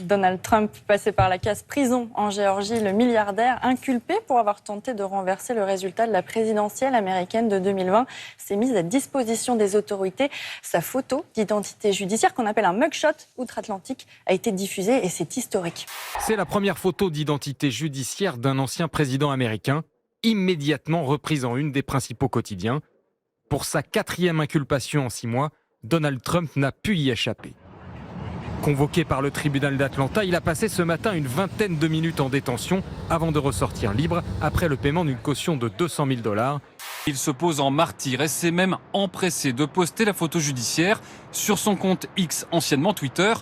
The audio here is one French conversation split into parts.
Donald Trump, passé par la case prison en Géorgie, le milliardaire inculpé pour avoir tenté de renverser le résultat de la présidentielle américaine de 2020, s'est mis à disposition des autorités. Sa photo d'identité judiciaire, qu'on appelle un mugshot outre-Atlantique, a été diffusée et c'est historique. C'est la première photo d'identité judiciaire d'un ancien président américain, immédiatement reprise en une des principaux quotidiens. Pour sa 4e inculpation en 6 mois, Donald Trump n'a pu y échapper. Convoqué par le tribunal d'Atlanta, il a passé ce matin une vingtaine de minutes en détention avant de ressortir libre après le paiement d'une caution de $200 000. Il se pose en martyr et s'est même empressé de poster la photo judiciaire sur son compte X, anciennement Twitter,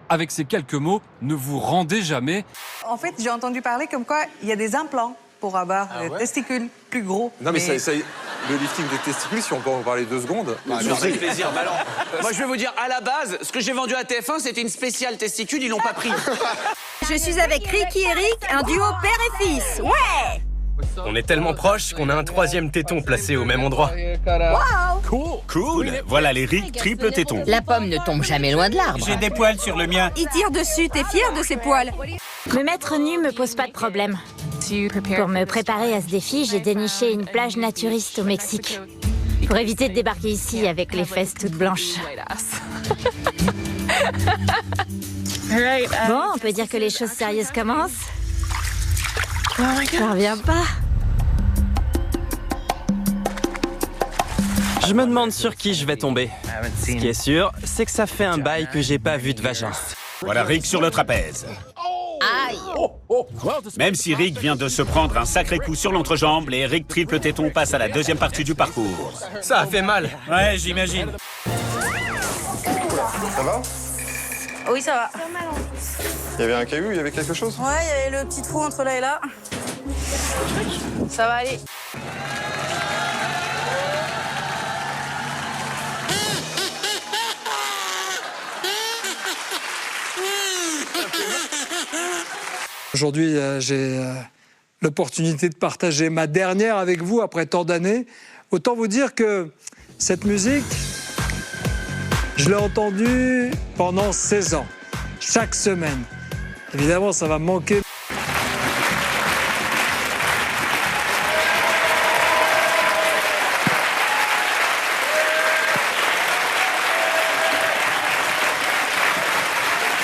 avec ces quelques mots « Ne vous rendez jamais ». En fait, j'ai entendu parler comme quoi il y a des implants pour avoir des testicules plus gros. Non mais le lifting des testicules, si on peut en parler 2 secondes. Avec plaisir. Bah alors, moi je vais vous dire, à la base, ce que j'ai vendu à TF1, c'était une spéciale testicule, ils l'ont pas pris. Je suis avec Ricky et Eric, un duo père et fils. Ouais! On est tellement proches qu'on a un 3e téton placé au même endroit. Wow! Cool. Voilà les Rick triple tétons. La pomme ne tombe jamais loin de l'arbre. J'ai des poils sur le mien. Il tire dessus, t'es fier de ses poils? Me mettre nu me pose pas de problème. Pour me préparer à ce défi, j'ai déniché une plage naturiste au Mexique. Pour éviter de débarquer ici avec les fesses toutes blanches. Bon, on peut dire que les choses sérieuses commencent. J'en reviens pas. Je me demande sur qui je vais tomber. Ce qui est sûr, c'est que ça fait un bail que j'ai pas vu de vagin. Voilà Rick sur le trapèze. Aïe! Même si Rick vient de se prendre un sacré coup sur l'entrejambe, les Rick triple téton passent à la 2e partie du parcours. Ça a fait mal. Ouais, j'imagine. Ça va? Oui, ça va. Il y avait un caillou, il y avait quelque chose? Ouais, il y avait le petit trou entre là et là. Ça va aller. Aujourd'hui, j'ai l'opportunité de partager ma dernière avec vous après tant d'années. Autant vous dire que cette musique, je l'ai entendue pendant 16 ans, chaque semaine. Évidemment, ça va me manquer.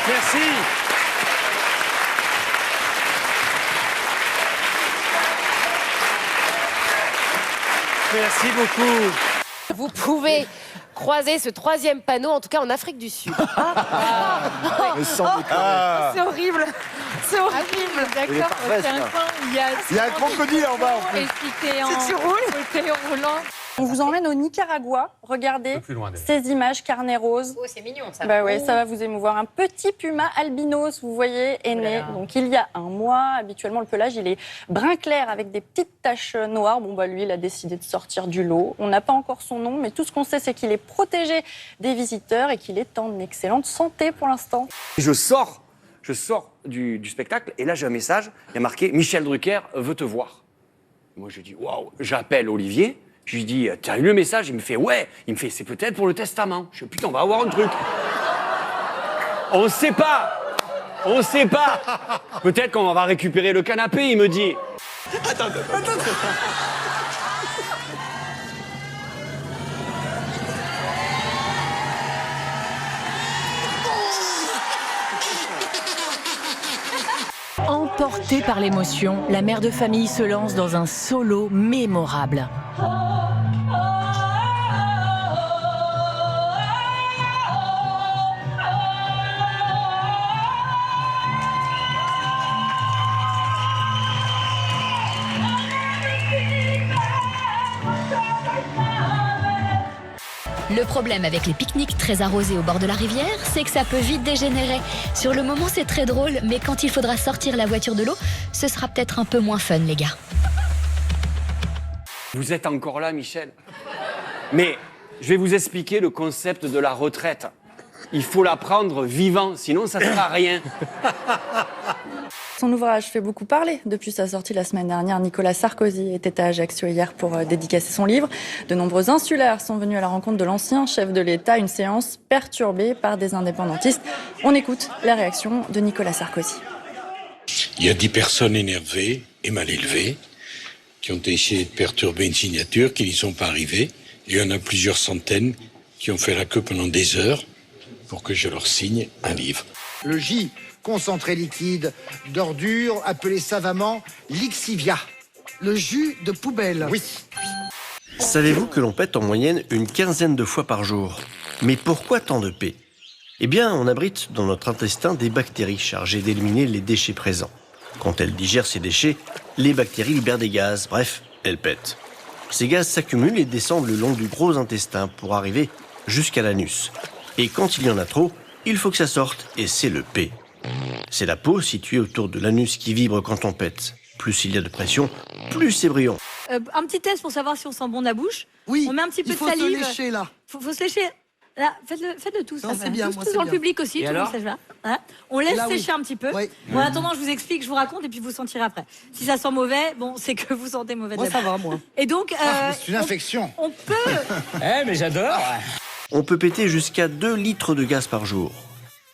Merci. Merci beaucoup. Vous pouvez croiser ce 3e panneau, en tout cas en Afrique du Sud. C'est horrible. C'est horrible. D'accord. Il y a un crocodile en bas. Et si t'es en roulant. On vous emmène au Nicaragua. Regardez ces images carnet rose. Oh, c'est mignon ça. Bah ouais, ça va vous émouvoir. Un petit puma albinos, vous voyez, est né donc il y a un mois. Habituellement, le pelage, il est brun clair avec des petites taches noires. Bon, bah lui, il a décidé de sortir du lot. On n'a pas encore son nom, mais tout ce qu'on sait, c'est qu'il est protégé des visiteurs et qu'il est en excellente santé pour l'instant. Je sors du spectacle et là j'ai un message, il y a marqué « Michel Drucker veut te voir ». Moi je dis « Waouh ». J'appelle Olivier, je lui dis « T'as eu le message ?» Il me fait « Ouais ». Il me fait « C'est peut-être pour le testament ». Je dis « Putain, on va avoir un truc ». On sait pas. Peut-être qu'on va récupérer le canapé, il me dit. Attends. Emportée par l'émotion, la mère de famille se lance dans un solo mémorable. Le problème avec les pique-niques très arrosés au bord de la rivière, c'est que ça peut vite dégénérer. Sur le moment, c'est très drôle, mais quand il faudra sortir la voiture de l'eau, ce sera peut-être un peu moins fun, les gars. Vous êtes encore là, Michel. Mais je vais vous expliquer le concept de la retraite. Il faut la prendre vivant, sinon ça ne sert à rien. Son ouvrage fait beaucoup parler. Depuis sa sortie la semaine dernière, Nicolas Sarkozy était à Ajaccio hier pour dédicacer son livre. De nombreux insulaires sont venus à la rencontre de l'ancien chef de l'État, une séance perturbée par des indépendantistes. On écoute la réaction de Nicolas Sarkozy. Il y a 10 personnes énervées et mal élevées qui ont essayé de perturber une signature, qui n'y sont pas arrivées. Il y en a plusieurs centaines qui ont fait la queue pendant des heures pour que je leur signe un livre. Le J, concentré liquide d'ordures, appelé savamment lixivia. Le jus de poubelle. Oui. Savez-vous que l'on pète en moyenne une quinzaine de fois par jour? Mais pourquoi tant de P? Eh bien, on abrite dans notre intestin des bactéries chargées d'éliminer les déchets présents. Quand elles digèrent ces déchets, les bactéries libèrent des gaz, bref, elles pètent. Ces gaz s'accumulent et descendent le long du gros intestin pour arriver jusqu'à l'anus. Et quand il y en a trop, il faut que ça sorte, et c'est le P. C'est la peau située autour de l'anus qui vibre quand on pète. Plus il y a de pression, plus c'est brillant. Un petit test pour savoir si on sent bon de la bouche. Oui, on met un petit peu de salive. Il faut se lécher, là. Faut se lécher. Là, faites-le tous. Non, c'est bien, moi, tous c'est dans bien. le public aussi. Et tout le monde alors sèche là. Voilà. On laisse là, sécher un petit peu. Oui. Bon, en attendant, je vous explique, je vous raconte et puis vous sentirez après. Si ça sent mauvais, bon, c'est que vous sentez mauvais. Moi, ça va, moi. Et donc, c'est une infection. On peut. Mais j'adore. On peut péter jusqu'à 2 litres de gaz par jour.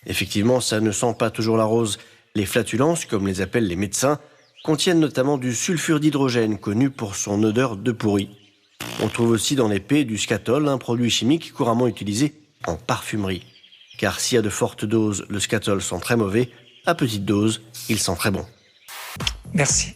Effectivement, ça ne sent pas toujours la rose. Les flatulences, comme les appellent les médecins, contiennent notamment du sulfure d'hydrogène, connu pour son odeur de pourri. On trouve aussi dans les P du scatol, un produit chimique couramment utilisé en parfumerie. Car si à de fortes doses, le scatol sent très mauvais, à petite dose, il sent très bon. Merci.